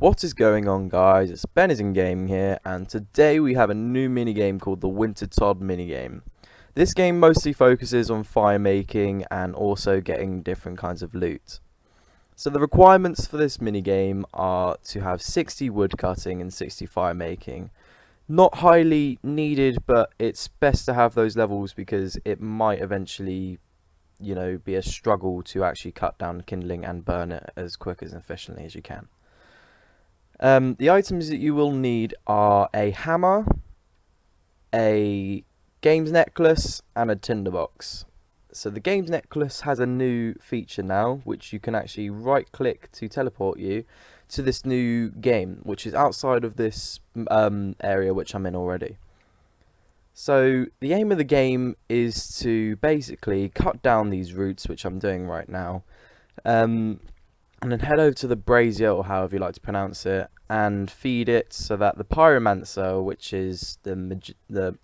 What is going on, guys? It's Minigame here, and today we have a new minigame called the Wintertodt minigame. This game mostly focuses on fire making and also getting different kinds of loot. So the requirements for this minigame are to have 60 wood cutting and 60 fire making. Not highly needed, but it's best to have those levels because it might eventually, be a struggle to actually cut down kindling and burn it as quick and efficiently as you can. The items that you will need are a hammer, a games necklace, and a tinderbox. So the games necklace has a new feature now, which you can actually right click to teleport you to this new game, which is outside of this area which I'm in already. So the aim of the game is to basically cut down these roots, which I'm doing right now, and then head over to the brazier, or however you like to pronounce it, and feed it so that the pyromancer, which is the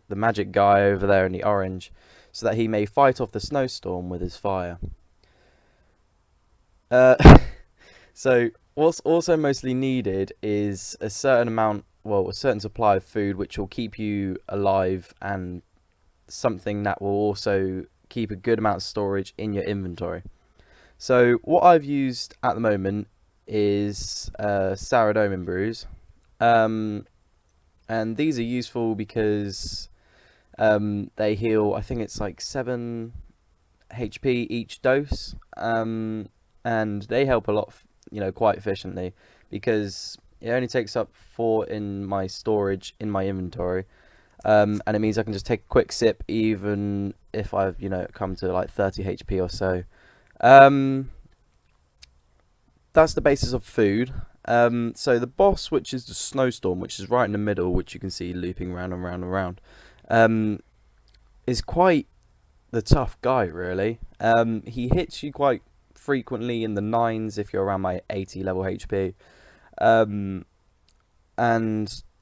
magic guy over there in the orange, so that he may fight off the snowstorm with his fire. So what's also mostly needed is a certain supply of food which will keep you alive, and something that will also keep a good amount of storage in your inventory. So what I've used at the moment is sourdough brews, and these are useful because they heal, I think it's like 7 HP each dose, and they help a lot, quite efficiently, because it only takes up 4 in my storage in my inventory, and it means I can just take a quick sip even if I've come to like 30 HP or so. That's the basis of food. So the boss, which is the snowstorm, which is right in the middle, which you can see looping round and round and round, is quite the tough guy, really. He hits you quite frequently in the 9s if you're around my 80 level HP, and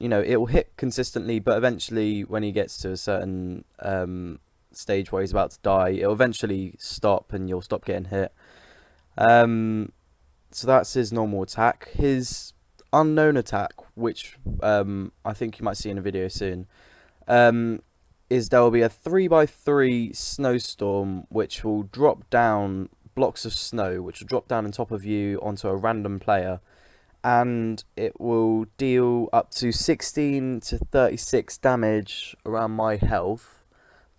it will hit consistently, but eventually when he gets to a certain stage where he's about to die, it'll eventually stop and you'll stop getting hit. So that's his normal attack. His unknown attack, which I think you might see in a video soon, is there will be a 3x3 snowstorm which will drop down blocks of snow, which will drop down on top of you onto a random player, and it will deal up to 16 to 36 damage around my health,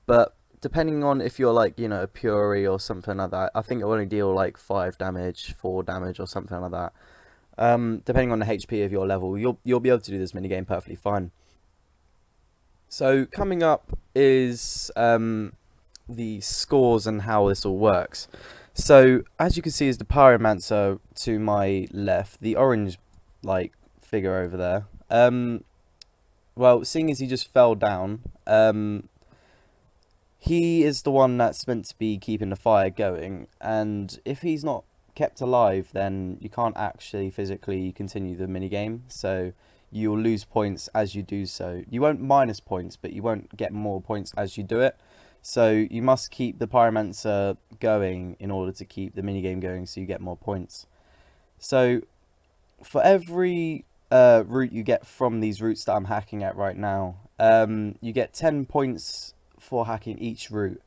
but depending on if you're like, a Puri or something like that, I think it will only deal like 5 damage, 4 damage or something like that. Depending on the HP of your level, you'll be able to do this minigame perfectly fine. So coming up is the scores and how this all works. So as you can see is the pyromancer to my left, the orange figure over there. Well, seeing as he just fell down, he is the one that's meant to be keeping the fire going, and if he's not kept alive, then you can't actually physically continue the minigame, so you'll lose points as you do so. You won't minus points, but you won't get more points as you do it, so you must keep the pyromancer going in order to keep the minigame going so you get more points. So for every route you get from these routes that I'm hacking at right now, you get 10 points for hacking each route,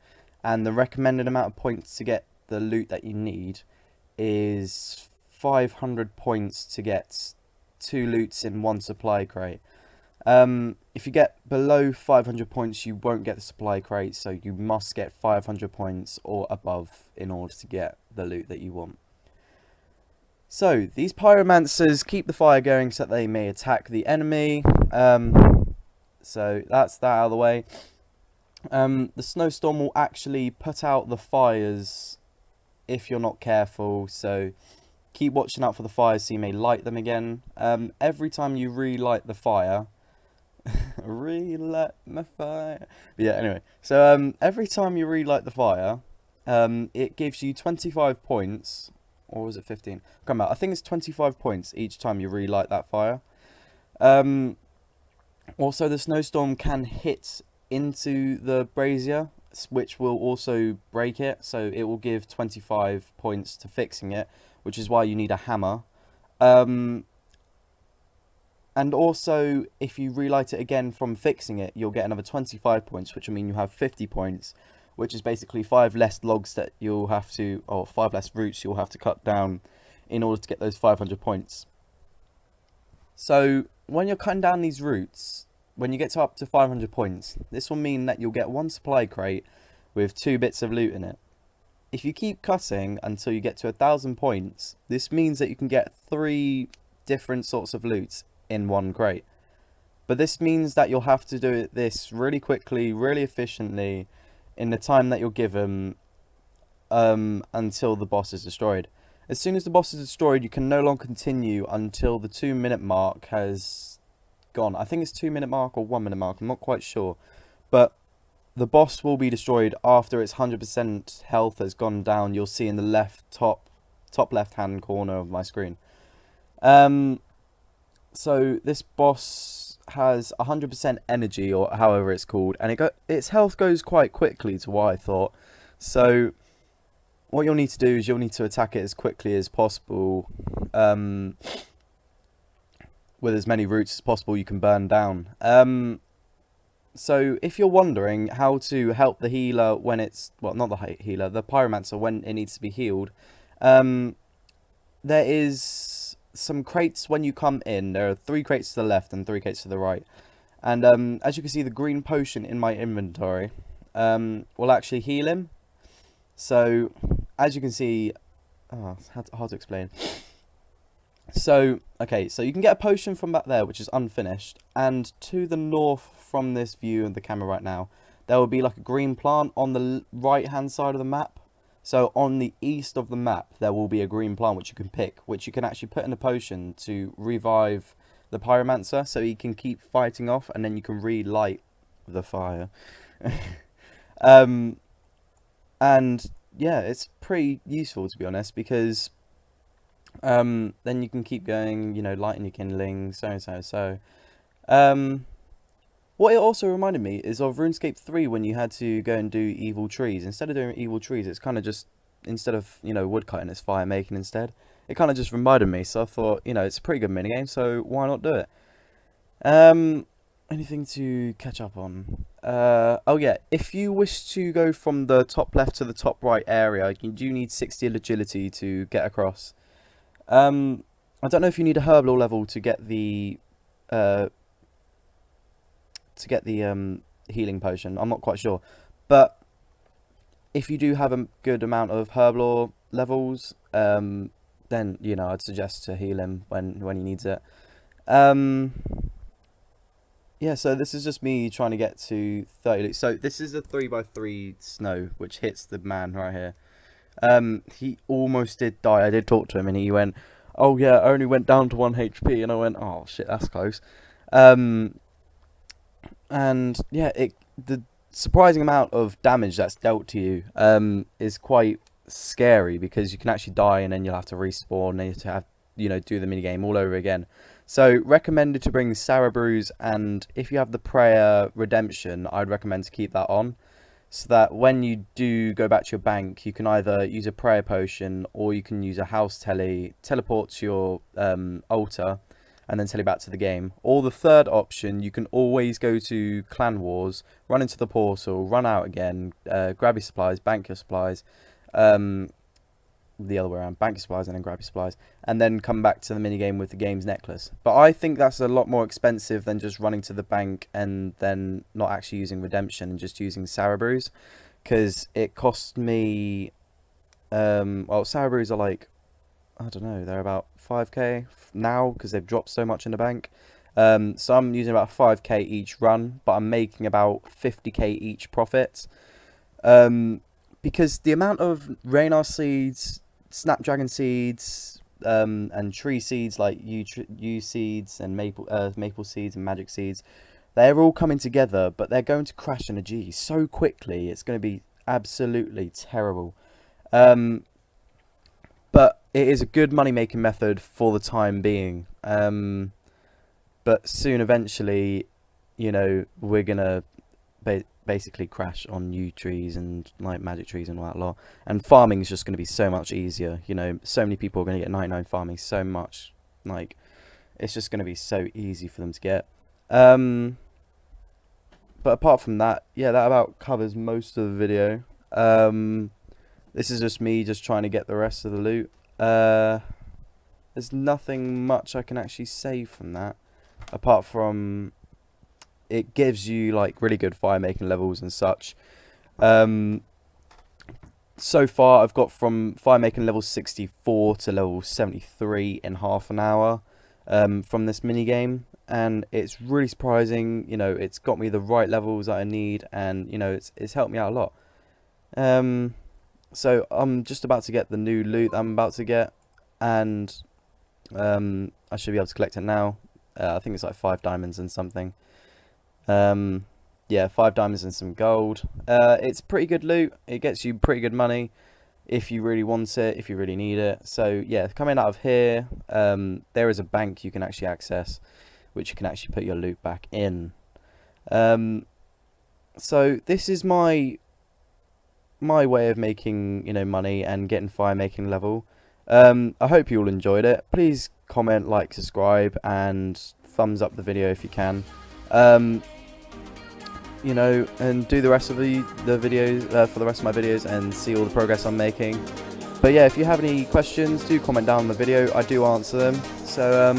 and the recommended amount of points to get the loot that you need is 500 points to get 2 loots in 1 supply crate. If you get below 500 points, you won't get the supply crate, so you must get 500 points or above in order to get the loot that you want. So these pyromancers keep the fire going so that they may attack the enemy. So that's that out of the way. The snowstorm will actually put out the fires if you're not careful, so keep watching out for the fires so you may light them again. Every time you relight the fire, relight my fire. But yeah, anyway, so every time you relight the fire, it gives you 25 points, or was it 15? I think it's 25 points each time you relight that fire. Also, the snowstorm can hit into the brazier, which will also break it, so it will give 25 points to fixing it, which is why you need a hammer. And also, if you relight it again from fixing it, you'll get another 25 points, which will mean you have 50 points, which is basically 5 less logs that you'll have to, or 5 less roots you'll have to cut down in order to get those 500 points. So when you're cutting down these roots, when you get to up to 500 points, this will mean that you'll get 1 supply crate with 2 bits of loot in it. If you keep cutting until you get to 1,000 points, this means that you can get 3 different sorts of loot in 1 crate. But this means that you'll have to do this really quickly, really efficiently, in the time that you're given, until the boss is destroyed. As soon as the boss is destroyed, you can no longer continue until the 2-minute mark has gone. I think it's 2-minute mark or 1-minute mark, I'm not quite sure. But the boss will be destroyed after its 100% health has gone down. You'll see in the top left hand corner of my screen. So this boss has 100% energy, or however it's called, and its health goes quite quickly to what I thought. So what you'll need to do is you'll need to attack it as quickly as possible, with as many roots as possible you can burn down. So if you're wondering how to help the healer when it's, well, not the healer, the pyromancer when it needs to be healed, there is some crates when you come in. There are 3 crates to the left and 3 crates to the right. And as you can see, the green potion in my inventory will actually heal him. So as you can see, it's hard to explain. So, okay, so you can get a potion from back there, which is unfinished, and to the north from this view of the camera right now, there will be like a green plant on the right-hand side of the map. So on the east of the map, there will be a green plant which you can pick, which you can actually put in a potion to revive the pyromancer, so he can keep fighting off, and then you can relight the fire. And yeah, it's pretty useful, to be honest, because then you can keep going, you know, lighting your kindling, so. What it also reminded me is of RuneScape 3 when you had to go and do evil trees. Instead of doing evil trees, it's kind of just, instead of, you know, woodcutting, it's fire making instead. It kind of just reminded me, so I thought, you know, it's a pretty good minigame, so why not do it? Anything to catch up on? Oh yeah, if you wish to go from the top left to the top right area, you do need 60 agility to get across. I don't know if you need a herblore level to get the healing potion. I'm not quite sure, but if you do have a good amount of herblore levels, then, you know, I'd suggest to heal him when he needs it. Yeah, so this is just me trying to get to 30. So this is a 3x3 snow which hits the man right here. He almost did die. I did talk to him and he went, "Oh yeah, I only went down to 1 HP," and I went, "Oh shit, that's close." And yeah, the surprising amount of damage that's dealt to you is quite scary, because you can actually die and then you'll have to respawn and you have to have, you know, do the minigame all over again. So recommended to bring Sarah Brews, and if you have the prayer redemption, I'd recommend to keep that on, so that when you do go back to your bank, you can either use a prayer potion or you can use a house teleport to your altar and then tele back to the game. Or the third option, you can always go to Clan Wars, run into the portal, run out again, grab your supplies, bank your supplies, the other way around, bank your supplies and then grab your supplies, and then come back to the minigame with the game's necklace. But I think that's a lot more expensive than just running to the bank and then not actually using redemption and just using Sarah Brews, because it cost me, well, Sarah Brews are like, I don't know, they're about 5k now because they've dropped so much in the bank. So I'm using about 5k each run, but I'm making about 50k each profit. Because the amount of Raynar seeds, Snapdragon seeds, and tree seeds like yew seeds and maple seeds and magic seeds, they're all coming together, but they're going to crash in a G so quickly. It's going to be absolutely terrible. But it is a good money-making method for the time being. But soon, eventually, you know, we're going to basically crash on yew trees and like magic trees and all that lot. And farming is just going to be so much easier. You know, so many people are going to get 99 farming so much. Like, it's just going to be so easy for them to get. But apart from that, yeah, that about covers most of the video. This is just me just trying to get the rest of the loot. There's nothing much I can actually say from that, apart from it gives you like really good fire making levels and such. So far I've got from fire making level 64 to level 73 in half an hour from this mini game, and it's really surprising. You know, it's got me the right levels that I need, and you know, it's helped me out a lot. So I'm just about to get the new loot that I'm about to get, and I should be able to collect it now. I think it's like 5 diamonds and something. Yeah, 5 diamonds and some gold. It's pretty good loot. It gets you pretty good money if you really want it, if you really need it. So yeah, coming out of here, there is a bank you can actually access, which you can actually put your loot back in. So this is my way of making, you know, money and getting fire making level. I hope you all enjoyed it. Please comment, like, subscribe, and thumbs up the video if you can. You know, and do the rest of the videos for the rest of my videos, and see all the progress I'm making. But yeah, if you have any questions, do comment down in the video. I do answer them. So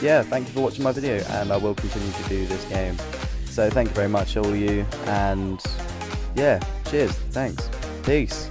yeah, thank you for watching my video, and I will continue to do this game. So thank you very much, all of you, and yeah, cheers, thanks, peace.